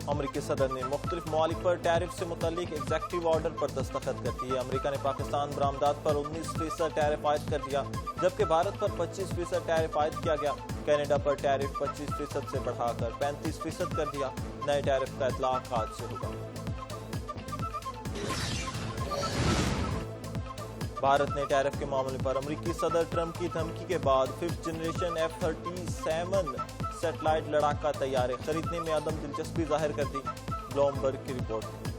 امریکی صدر نے مختلف ممالک پر ٹیرف سے متعلق ایگزیکٹو آرڈر پر دستخط کر دیے۔ امریکہ نے پاکستان برآمدات پر 19% ٹیرف عائد کر دیا، جبکہ بھارت پر 25% ٹیرف عائد کیا گیا۔ کینیڈا پر ٹیرف 25% سے بڑھا کر 35% کر دیا۔ نئے ٹیرف کا اطلاق آج سے ہوگا۔ بھارت نے ٹیرف کے معاملے پر امریکی صدر ٹرمپ کی دھمکی کے بعد 5th جنریشن F-37 سیٹلائٹ لڑاکا طیارے خریدنے میں عدم دلچسپی ظاہر کر دی، بلومبرگ کی رپورٹ۔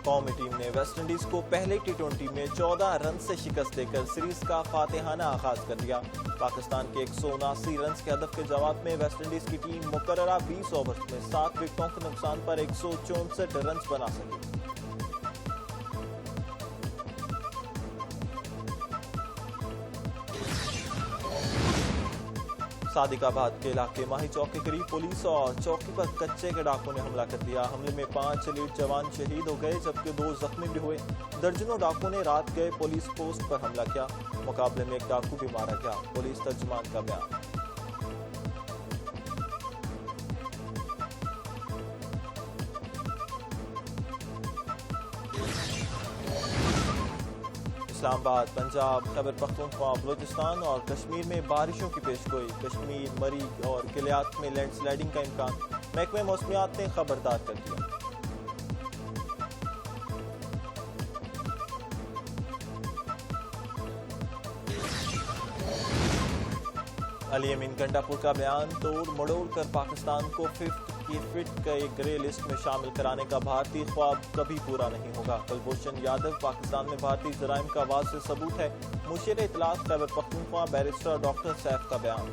قومی ٹیم نے ویسٹ انڈیز کو پہلے T20 میں 14 رن سے شکست دے کر سیریز کا فاتحانہ آغاز کر دیا۔ پاکستان کے 179 رنز کے ہدف کے جواب میں ویسٹ انڈیز کی ٹیم مقررہ 20 اوورز میں 7 وکٹوں کے نقصان پر 164 رنز بنا سکی۔ صادق آباد کے علاقے ماہی چوک کے قریب پولیس اور چوکی پر کچے کے ڈاکوں نے حملہ کر دیا۔ حملے میں 5 ایلیٹ جوان شہید ہو گئے، جبکہ 2 زخمی بھی ہوئے۔ درجنوں ڈاکوں نے رات گئے پولیس پوسٹ پر حملہ کیا۔ مقابلے میں ایک ڈاکو بھی مارا گیا، پولیس ترجمان کا بیان۔ اسلام آباد، پنجاب، خیبر پختونخوا، بلوچستان اور کشمیر میں بارشوں کی پیشگوئی۔ کشمیر، مریخ اور کلیات میں لینڈ سلائیڈنگ کا امکان، محکمہ موسمیات نے خبردار کر دیا۔ علی امین گنڈا پور کا بیان، توڑ مڑوڑ کر پاکستان کو 5th کی فٹ کے گرے لسٹ میں شامل کرانے کا بھارتی خواب کبھی پورا نہیں ہوگا۔ کلبھوشن یادو، پاکستان میں بھارتی جرائم کا واضح ثبوت ہے، مشیر اطلاعات Khyber Pakhtunkhwa barrister doctor safe کا بیان۔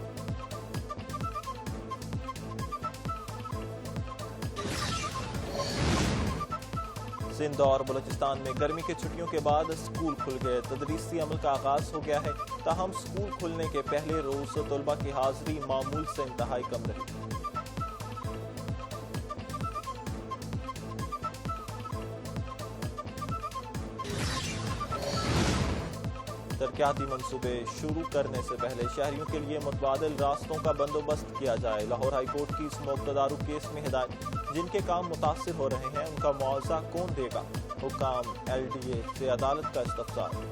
سندھ اور بلوچستان میں گرمی کی چھٹیوں کے بعد اسکول کھل گئے، تدریسی عمل کا آغاز ہو گیا ہے، تاہم اسکول کھلنے کے پہلے روز طلباء کی حاضری معمول سے انتہائی کم رہی۔ ترقیاتی منصوبے شروع کرنے سے پہلے شہریوں کے لیے متبادل راستوں کا بندوبست کیا جائے۔ لاہور ہائی کورٹ کی اسموک تدارک کیس میں ہدایت، جن کے کام متاثر ہو رہے ہیں ان کا معاوضہ کون دے گا؟ حکام LDA سے عدالت کا استفسار۔